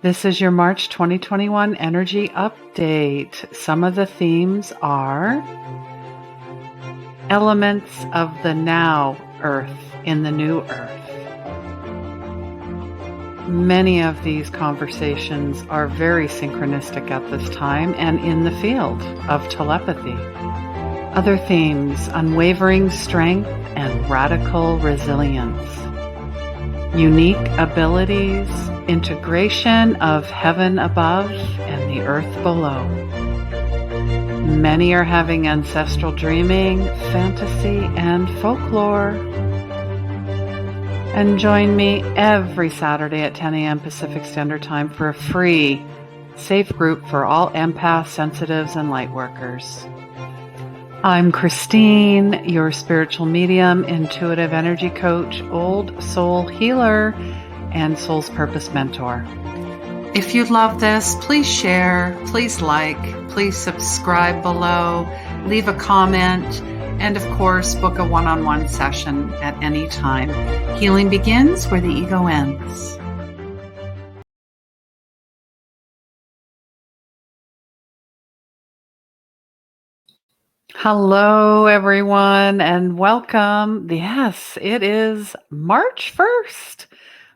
This is your March 2021 energy update. Some of the themes are elements of the now earth in the new earth. Many of these conversations are very synchronistic at this time and in the field of telepathy. Other themes: unwavering strength and radical resilience. Unique abilities, integration of heaven above and the earth below. Many are having ancestral dreaming, fantasy, and folklore. And join me every Saturday at 10 a.m. Pacific Standard Time for a free, safe group for all empaths, sensitives, and light workers. I'm Christine, your spiritual medium, intuitive energy coach, old soul healer, and soul's purpose mentor. If you love this, please share, please like, please subscribe below, leave a comment, and of course, book a one-on-one session at any time. Healing begins where the ego ends. Hello, everyone, and welcome. Yes, it is March 1st.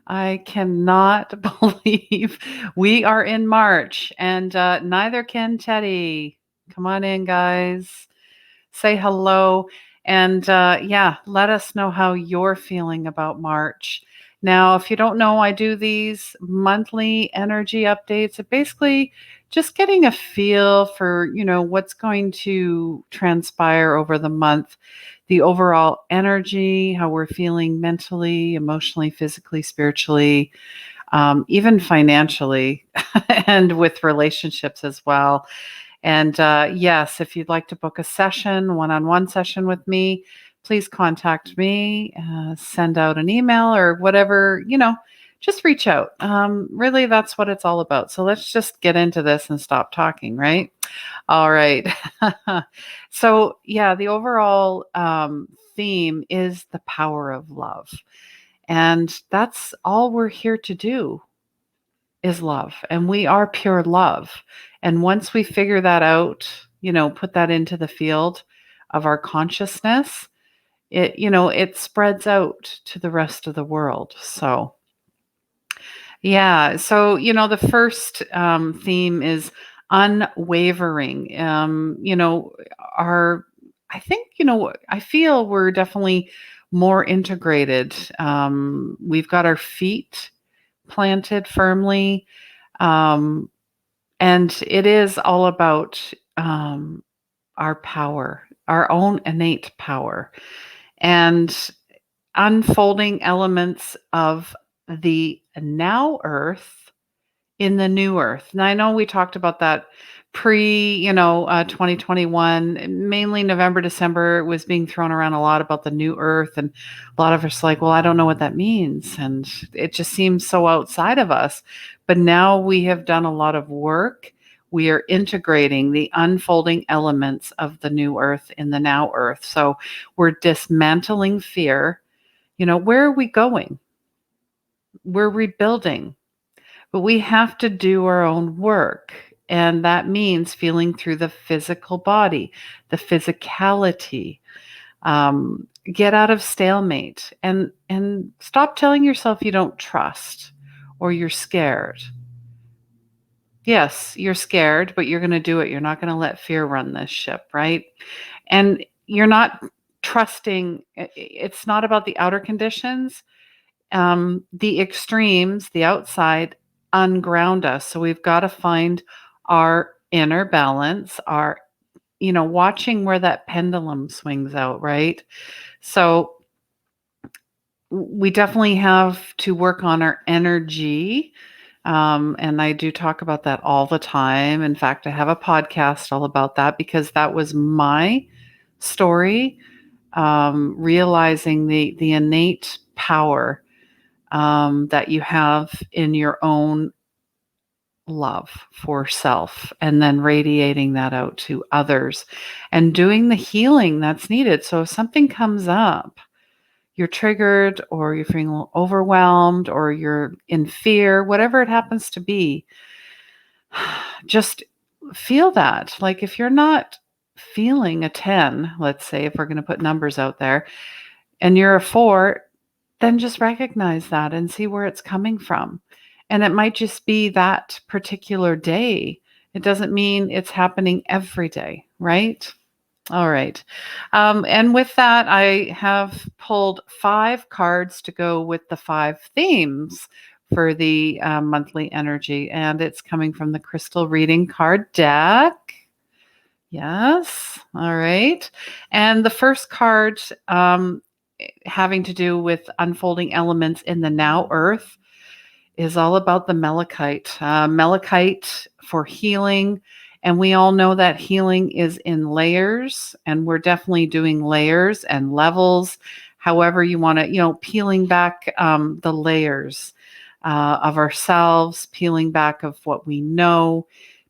I cannot believe we are in March, and neither can Teddy. Come on in, guys. Say hello, and let us know how you're feeling about March. Now, if you don't know, I do these monthly energy updates. It basically just getting a feel for, what's going to transpire over the month, the overall energy, how we're feeling mentally, emotionally, physically, spiritually, even financially, and with relationships as well. And yes, if you'd like to book a session, one-on-one session with me, please contact me, send out an email or whatever, just reach out. Really, that's what it's all about. So let's just get into this and stop talking, right? All right. So yeah, the overall theme is the power of love. And that's all we're here to do is love. And we are pure love. And once we figure that out, put that into the field of our consciousness, it spreads out to the rest of the world. So yeah. So, the first theme is unwavering. I feel we're definitely more integrated. We've got our feet planted firmly. And it is all about our power, our own innate power, and unfolding elements of the now earth in the new earth. Now, I know we talked about that 2021, mainly November, December was being thrown around a lot about the new earth. And a lot of us are like, well, I don't know what that means. And it just seems so outside of us. But now we have done a lot of work. We are integrating the unfolding elements of the new earth in the now earth. So we're dismantling fear. Where are we going? We're rebuilding. But we have to do our own work. And that means feeling through the physical body, the physicality. Get out of stalemate and stop telling yourself you don't trust or you're scared. Yes, you're scared, but you're going to do it. You're not going to let fear run this ship, right? And you're not trusting. It's not about the outer conditions. The extremes, the outside, unground us. So we've got to find our inner balance, our, watching where that pendulum swings out, right? So we definitely have to work on our energy. And I do talk about that all the time. In fact, I have a podcast all about that because that was my story, realizing the innate power that you have in your own love for self, and then radiating that out to others and doing the healing that's needed. So if something comes up, you're triggered or you're feeling overwhelmed or you're in fear, whatever it happens to be, just feel that. Like if you're not feeling a 10, let's say, if we're going to put numbers out there, and you're a 4, then just recognize that and see where it's coming from. And it might just be that particular day. It doesn't mean it's happening every day, right? All right. And with that, I have pulled 5 cards to go with the 5 themes for the monthly energy. And it's coming from the Crystal Reading card deck. Yes. All right. And the first card having to do with unfolding elements in the now earth is all about the malachite. Malachite for healing. And we all know that healing is in layers, and we're definitely doing layers and levels, however you want to, peeling back the layers of ourselves, peeling back of what we know,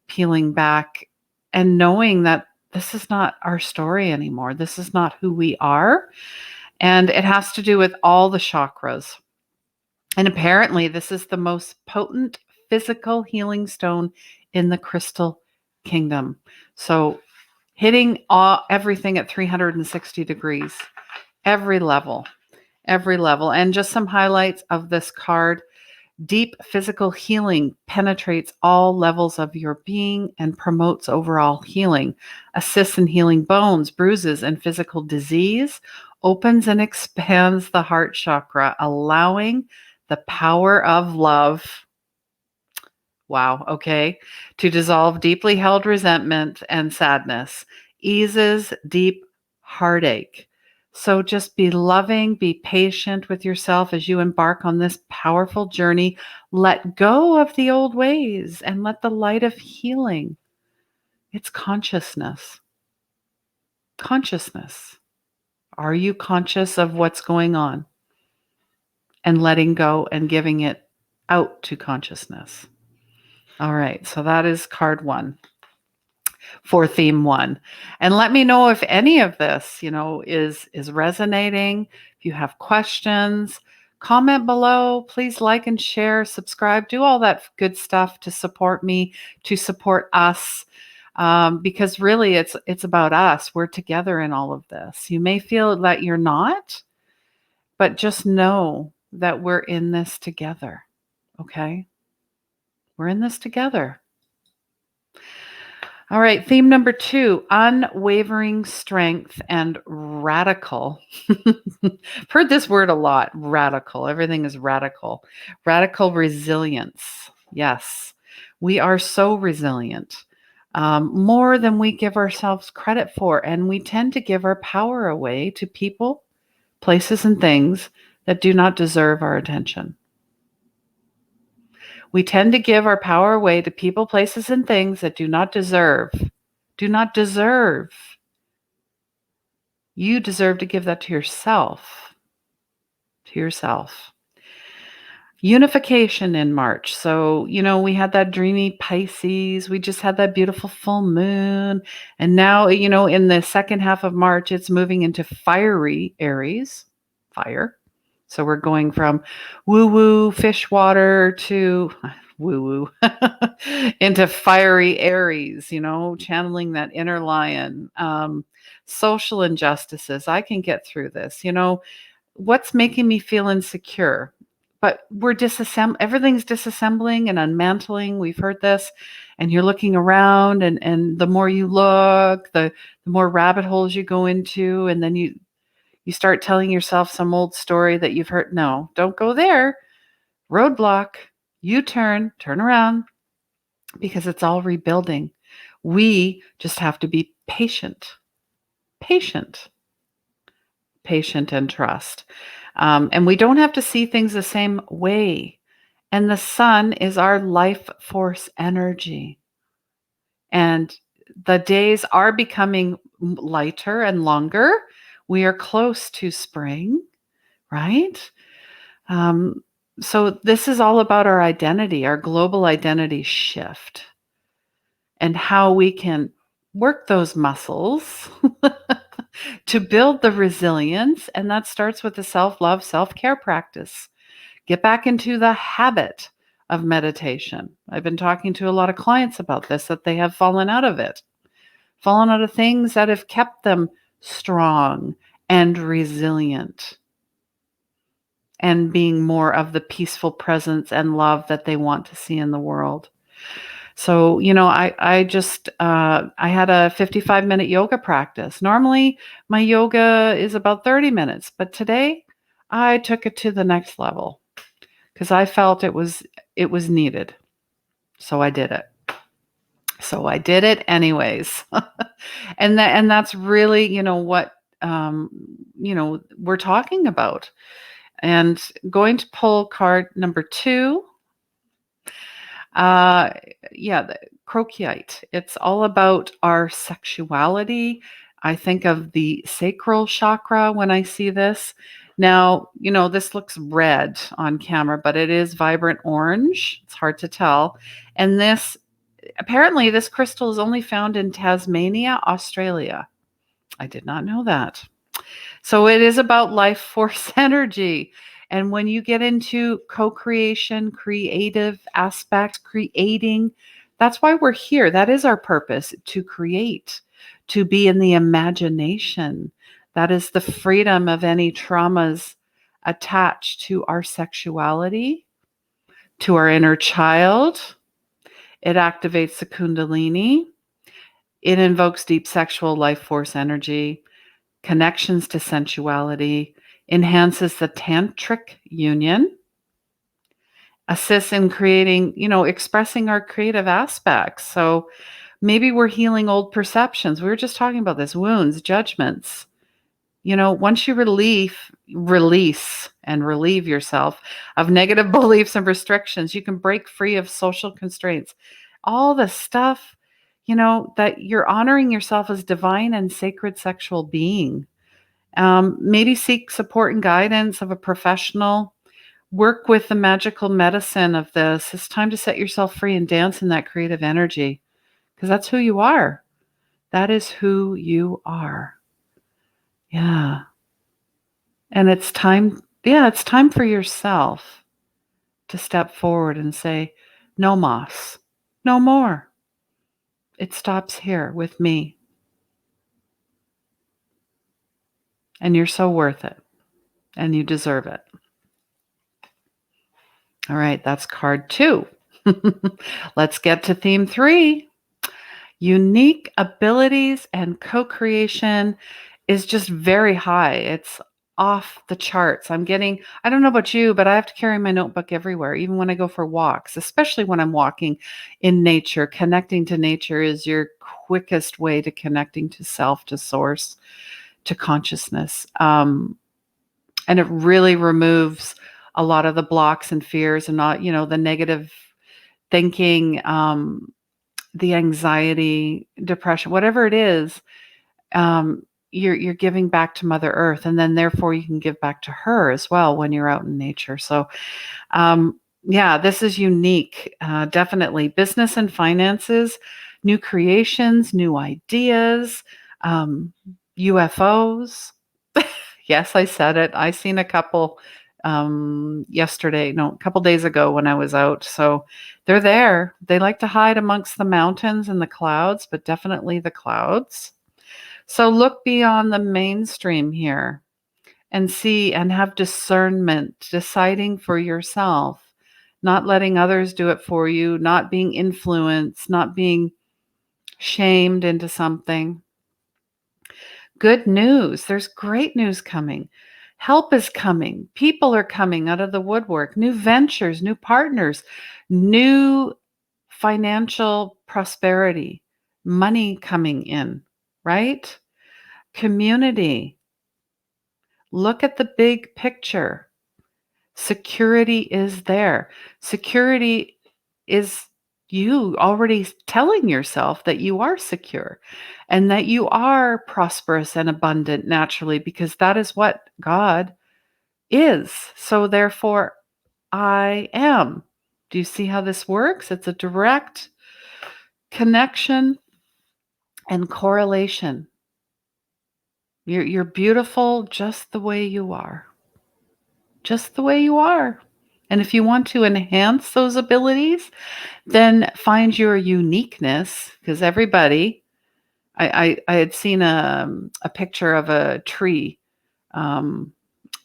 peeling back and knowing that this is not our story anymore. This is not who we are. And it has to do with all the chakras. And apparently, this is the most potent physical healing stone in the crystal kingdom. So, hitting everything at 360 degrees, every level. And just some highlights of this card. Deep physical healing penetrates all levels of your being and promotes overall healing, assists in healing bones, bruises, and physical disease, opens and expands the heart chakra, allowing the power of love. Wow, okay. To dissolve deeply held resentment and sadness, eases deep heartache. So just be loving, be patient with yourself as you embark on this powerful journey. Let go of the old ways and let the light of healing. It's consciousness. Consciousness. Are you conscious of what's going on? And letting go and giving it out to consciousness. All right, so that is card 1 for theme 1. And let me know if any of this, is resonating. If you have questions, comment below. Please like and share, subscribe, do all that good stuff to support me, to support us. Because really it's about us. We're together in all of this. You may feel that you're not, but just know that we're in this together. Okay? We're in this together. All right, theme number 2, unwavering strength and radical. I've heard this word a lot, radical. Everything is radical. Radical resilience. Yes, we are so resilient, more than we give ourselves credit for. And we tend to give our power away to people, places, and things that do not deserve our attention. We tend to give our power away to people, places, and things that do not deserve. Do not deserve. You deserve to give that to yourself. To yourself. Unification in March. So, we had that dreamy Pisces. We just had that beautiful full moon. And now, in the second half of March, it's moving into fiery Aries. Fire. So we're going from woo-woo fish water to woo-woo into fiery Aries, channeling that inner lion. Social injustices. I can get through this. What's making me feel insecure? But we're everything's disassembling and unmantling. We've heard this. And you're looking around, and the more you look, the more rabbit holes you go into, and then you start telling yourself some old story that you've heard. No, don't go there. Roadblock. U-turn, turn around, because it's all rebuilding. We just have to be patient. Patient and trust. And we don't have to see things the same way. And the sun is our life force energy. And the days are becoming lighter and longer. We are close to spring, right? So this is all about our identity, our global identity shift, and how we can work those muscles to build the resilience. And that starts with the self-love, self-care practice. Get back into the habit of meditation. I've been talking to a lot of clients about this, that they have fallen out of it, fallen out of things that have kept them strong and resilient and being more of the peaceful presence and love that they want to see in the world. So, I had a 55-minute yoga practice. Normally, my yoga is about 30 minutes, but today I took it to the next level because I felt it was needed. So I did it. So I did it anyways. And that's really, what we're talking about. And going to pull card number 2. The Croceite. It's all about our sexuality. I think of the sacral chakra when I see this. Now, this looks red on camera, but it is vibrant orange. It's hard to tell. And apparently this crystal is only found in Tasmania, Australia. I did not know that. So it is about life force energy. And when you get into co-creation, creative aspects, creating, that's why we're here. That is our purpose, to create, to be in the imagination. That is the freedom of any traumas attached to our sexuality, to our inner child. It activates the Kundalini. It invokes deep sexual life force energy, connections to sensuality, enhances the tantric union, assists in creating, expressing our creative aspects. So maybe we're healing old perceptions. We were just talking about this, wounds, judgments. Once you release and relieve yourself of negative beliefs and restrictions, you can break free of social constraints. All the stuff, that you're honoring yourself as divine and sacred sexual being. Maybe seek support and guidance of a professional. Work with the magical medicine of this. It's time to set yourself free and dance in that creative energy, because that's who you are. That is who you are. Yeah. And it's time for yourself to step forward and say, no mas, no more. It stops here with me. And you're so worth it. And you deserve it. All right, that's card 2. Let's get to theme 3. Unique abilities and co-creation is just very high. It's off the charts. I don't know about you, but I have to carry my notebook everywhere, even when I go for walks, especially when I'm walking in nature. Connecting to nature is your quickest way to connecting to self, to source, to consciousness. And it really removes a lot of the blocks and fears and not, the negative thinking, the anxiety, depression, whatever it is. You're giving back to Mother Earth, and then therefore you can give back to her as well when you're out in nature. So, this is unique. Definitely business and finances, new creations, new ideas, UFOs. Yes, I said it. I seen a couple a couple days ago when I was out. So they're there. They like to hide amongst the mountains and the clouds, but definitely the clouds. So look beyond the mainstream here and see and have discernment, deciding for yourself, not letting others do it for you, not being influenced, not being shamed into something. Good news. There's great news coming. Help is coming. People are coming out of the woodwork. New ventures, new partners, new financial prosperity, money coming in, right? Community. Look at the big picture. Security is there. Security is you already telling yourself that you are secure and that you are prosperous and abundant naturally, because that is what God is. So therefore, I am. Do you see how this works? It's a direct connection and correlation. You're beautiful just the way you are. Just the way you are. And if you want to enhance those abilities, then find your uniqueness, because everybody, I had seen a picture of a tree, um,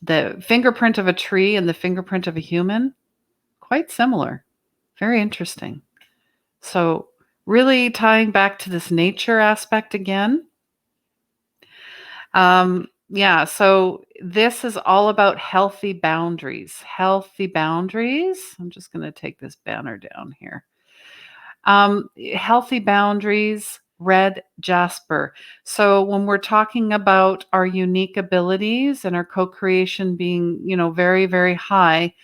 the fingerprint of a tree and the fingerprint of a human, quite similar. Very interesting. So, really tying back to this nature aspect again. Yeah, so this is all about healthy boundaries. Healthy boundaries. I'm just going to take this banner down here. Healthy boundaries, red jasper. So when we're talking about our unique abilities and our co-creation being, very, very high,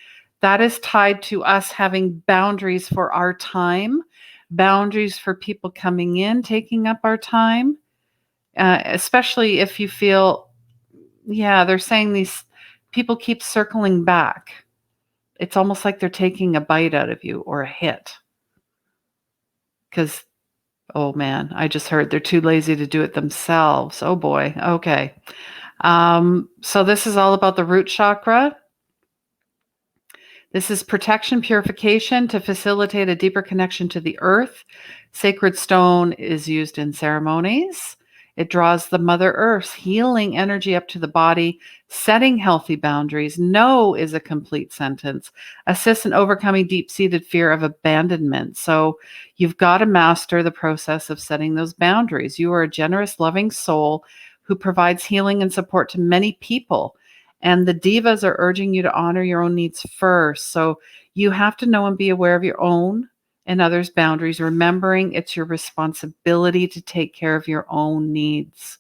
that is tied to us having boundaries for our time, boundaries for people coming in, taking up our time, especially if you feel, yeah, they're saying these people keep circling back. It's almost like they're taking a bite out of you or a hit. Because, oh man, I just heard they're too lazy to do it themselves. Oh boy. Okay. So this is all about the root chakra. This is protection, purification to facilitate a deeper connection to the earth. Sacred stone is used in ceremonies. It draws the Mother Earth's healing energy up to the body, setting healthy boundaries. No is a complete sentence. Assists in overcoming deep-seated fear of abandonment. So you've got to master the process of setting those boundaries. You are a generous, loving soul who provides healing and support to many people. And the divas are urging you to honor your own needs first. So you have to know and be aware of your own and others' boundaries, remembering it's your responsibility to take care of your own needs.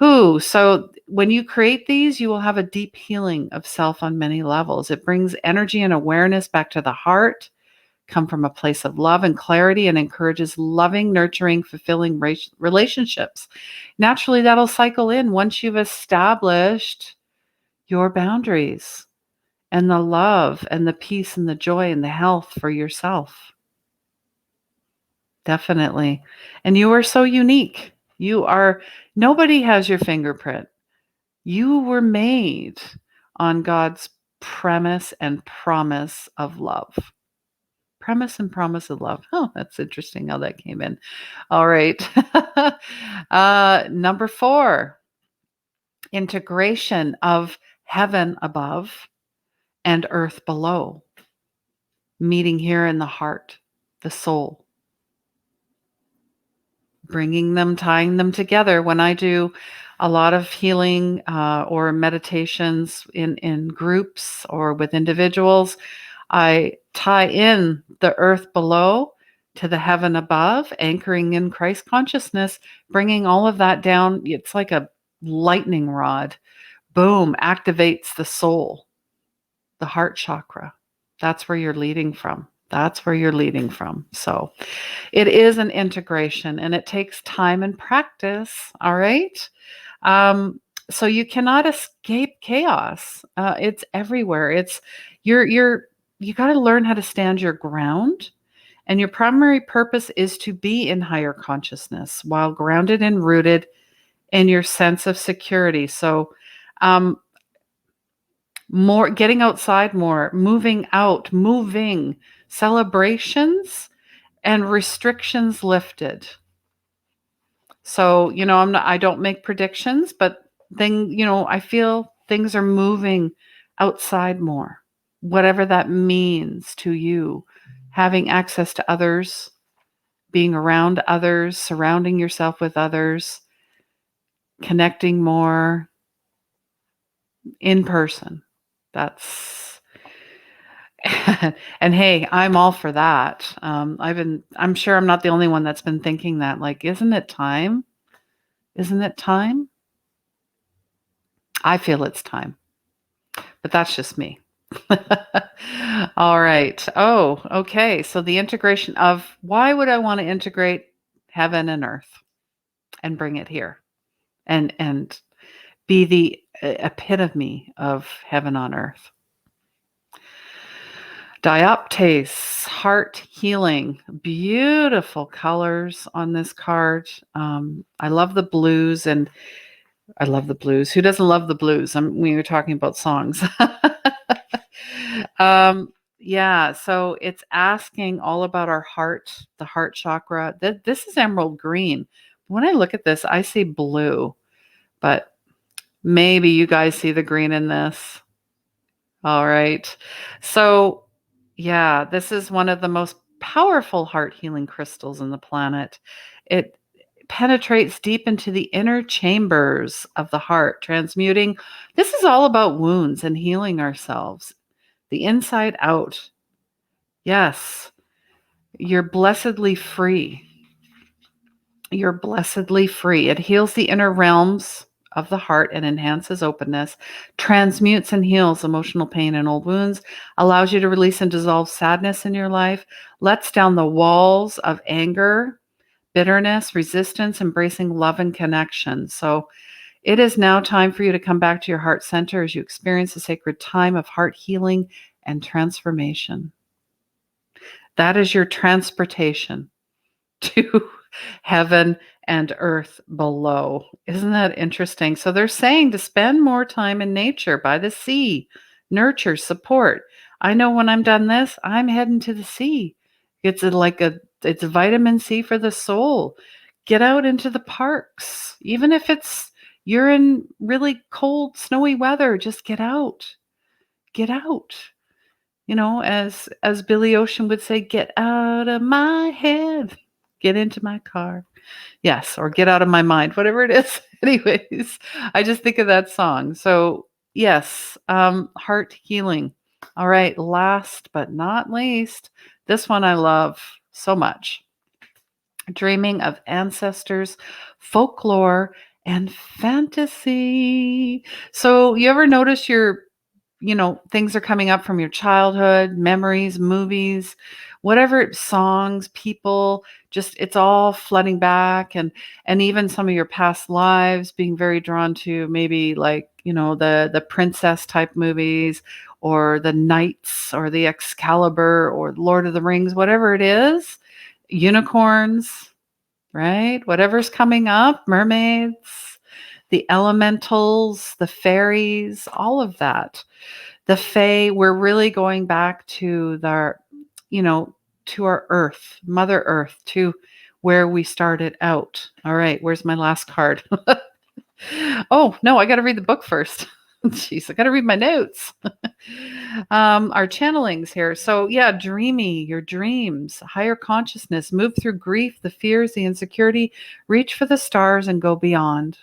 So when you create these, you will have a deep healing of self on many levels. It brings energy and awareness back to the heart, come from a place of love and clarity, and encourages loving, nurturing, fulfilling relationships. Naturally, that'll cycle in once you've established your boundaries and the love and the peace and the joy and the health for yourself. Definitely. And you are so unique. Nobody has your fingerprint. You were made on God's premise and promise of love. Premise and promise of love. Oh, that's interesting how that came in. All right. Number 4, integration of heaven above and earth below, meeting here in the heart, the soul, tying them together. When I do a lot of healing or meditations in groups or with individuals, I tie in the earth below to the heaven above, anchoring in Christ consciousness, bringing all of that down. It's like a lightning rod. Boom, activates the soul, the heart chakra. That's where you're leading from. So it is an integration and it takes time and practice. All right. So you cannot escape chaos. It's everywhere. You got to learn how to stand your ground. And your primary purpose is to be in higher consciousness while grounded and rooted in your sense of security. So, more getting outside more, moving out, celebrations and restrictions lifted. So, I don't make predictions, but then, I feel things are moving outside more, whatever that means to you, having access to others, being around others, surrounding yourself with others, connecting more in person. That's and hey, I'm all for that. I'm sure I'm not the only one that's been thinking that, like, isn't it time? Isn't it time? I feel it's time, but that's just me. All right. Oh, okay. So the integration of, why would I want to integrate heaven and earth and bring it here and be the epitome of heaven on earth? Dioptase, heart healing, beautiful colors on this card. I love the blues, and I love the blues. Who doesn't love the blues? We were talking about songs. um, yeah, so it's asking all about our heart, the heart chakra. This is emerald green. When I look at this, I see blue, but maybe you guys see the green in this. All right. So, yeah, this is one of the most powerful heart healing crystals in the planet. It penetrates deep into the inner chambers of the heart, transmuting. This is all about wounds and healing ourselves, the inside out. Yes, you're blessedly free. You're blessedly free. It heals the inner realms of the heart and enhances openness, transmutes and heals emotional pain and old wounds, allows you to release and dissolve sadness in your life, lets down the walls of anger, bitterness, resistance, embracing love and connection. So it is now time for you to come back to your heart center as you experience a sacred time of heart healing and transformation. That is your transportation to heaven and earth below. Isn't that interesting? So they're saying to spend more time in nature, by the sea, nurture, support. I know when I'm done this, I'm heading to the sea. It's vitamin C for the soul. Get out into the parks. Even if you're in really cold, snowy weather, just get out. Get out. As Billy Ocean would say, get out of my head. Get into my car. Yes, or get out of my mind, whatever it is. Anyways, I just think of that song. So, yes, heart healing. All right, last but not least, this one I love so much. Dreaming of ancestors, folklore, and fantasy. So, you ever notice things are coming up from your childhood, memories, movies, whatever, songs, people, just it's all flooding back, and even some of your past lives, being very drawn to maybe like, the princess type movies, or the knights, or the Excalibur, or Lord of the Rings, whatever it is, unicorns, right? Whatever's coming up, mermaids, the elementals, the fairies, all of that. The Fae, we're really going back to to our earth, Mother Earth, to where we started out. All right, where's my last card? Oh, no, I got to read the book first. Jeez, I got to read my notes. Our channelings here. So, yeah, dreamy, your dreams, higher consciousness, move through grief, the fears, the insecurity, reach for the stars and go beyond.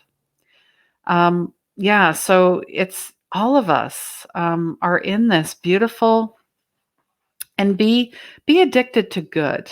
Yeah, so it's all of us are in this beautiful, and be addicted to good,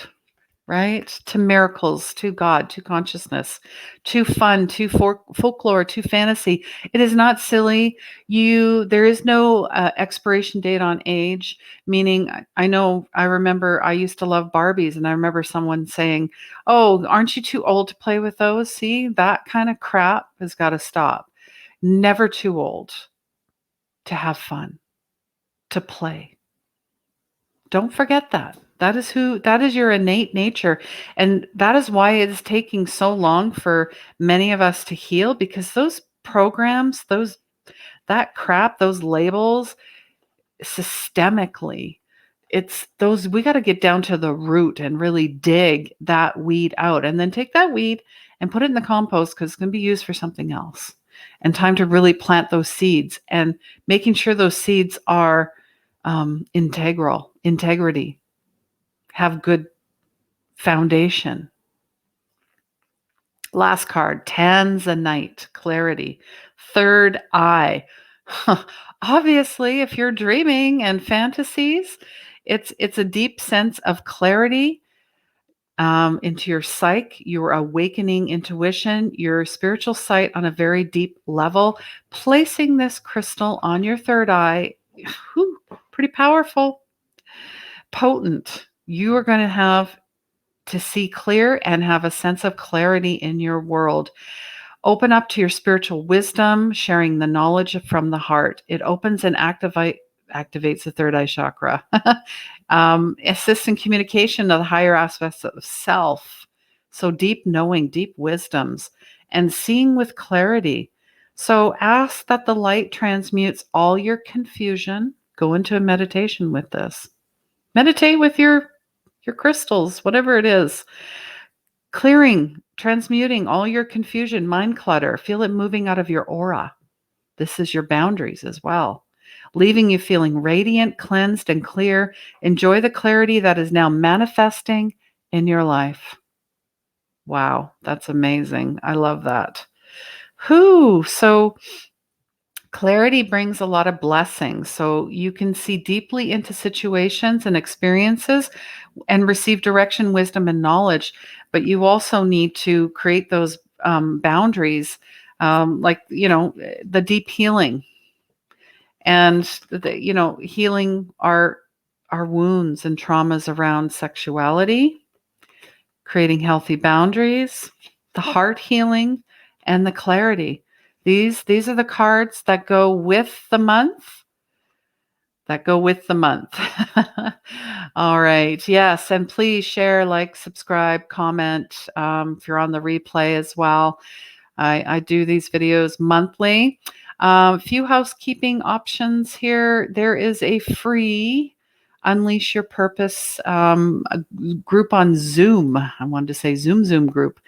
right? To miracles, to God, to consciousness, to fun, to folklore, to fantasy. It is not silly. There is no expiration date on age, meaning I remember I used to love Barbies, and I remember someone saying, "Oh, aren't you too old to play with those?" See, that kind of crap has got to stop. Never too old to have fun, to play. Don't forget that. That is your innate nature. And that is why it is taking so long for many of us to heal, because those programs, that crap, those labels, systemically, it's those, we got to get down to the root and really dig that weed out, and then take that weed and put it in the compost, because it's going to be used for something else. And time to really plant those seeds, and making sure those seeds are integrity, have good foundation. Last card, Tanzanite, clarity, third eye. Obviously, if you're dreaming and fantasies, it's a deep sense of clarity into your psyche, your awakening intuition, your spiritual sight on a very deep level. Placing this crystal on your third eye, pretty powerful, potent. You are going to have to see clear and have a sense of clarity in your world. Open up to your spiritual wisdom, sharing the knowledge from the heart. It opens and activates the third eye chakra. Assists in communication of the higher aspects of self. So deep knowing, deep wisdoms, and seeing with clarity. So ask that the light transmutes all your confusion. Go into a meditation with this. Meditate with your crystals, whatever it is. Clearing, transmuting all your confusion, mind clutter. Feel it moving out of your aura. This is your boundaries as well. Leaving you feeling radiant, cleansed, and clear. Enjoy the clarity that is now manifesting in your life. Wow, that's amazing. I love that. So clarity brings a lot of blessings. So you can see deeply into situations and experiences and receive direction, wisdom, and knowledge. But you also need to create those boundaries, the deep healing and healing our wounds and traumas around sexuality, creating healthy boundaries, the heart healing, and the clarity. These are the cards that go with the month. All right. Yes. And please share, like, subscribe, comment if you're on the replay as well. I do these videos monthly. A few housekeeping options here. There is a free Unleash Your Purpose a group on Zoom. I wanted to say Zoom group.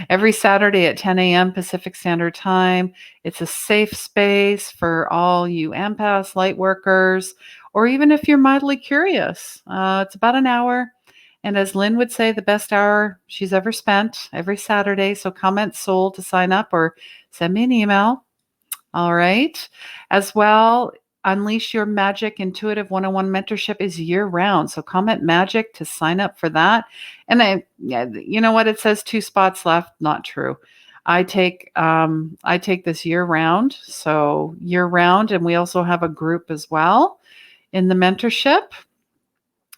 Every Saturday at 10 a.m. Pacific Standard Time. It's a safe space for all you empaths, light workers, or even if you're mildly curious. It's about an hour. And as Lynn would say, the best hour she's ever spent every Saturday. So comment soul to sign up or send me an email. All right. As well, Unleash Your Magic Intuitive 101 Mentorship is year round. So comment magic to sign up for that. And you know what? It says 2 spots left. Not true. I take this year round. So year round. And we also have a group as well in the mentorship.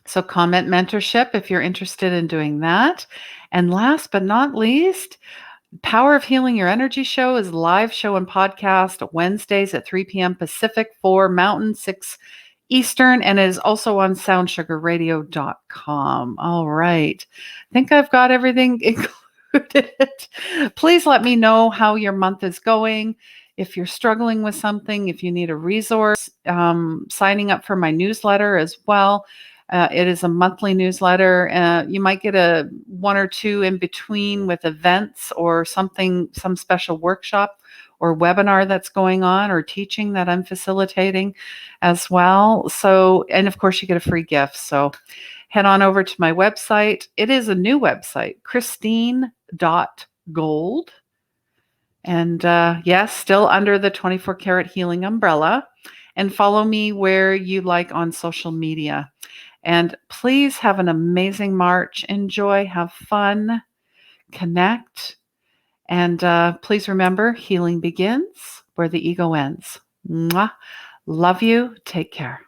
So comment mentorship if you're interested in doing that. And last but not least, Power of Healing Your Energy show is live show and podcast Wednesdays at 3 p.m. Pacific, 4 Mountain, 6 Eastern, and it is also on soundsugarradio.com. All right. I think I've got everything included. Please let me know how your month is going. If you're struggling with something, if you need a resource, signing up for my newsletter as well. It is a monthly newsletter. You might get a 1 or 2 in between with events or some special workshop or webinar that's going on or teaching that I'm facilitating as well. So, and of course you get a free gift. So head on over to my website. It is a new website, Christine.gold. And yes, still under the 24 karat healing umbrella. And follow me where you like on social media. And please have an amazing March. Enjoy, have fun, connect. And please remember, healing begins where the ego ends. Mwah. Love you. Take care.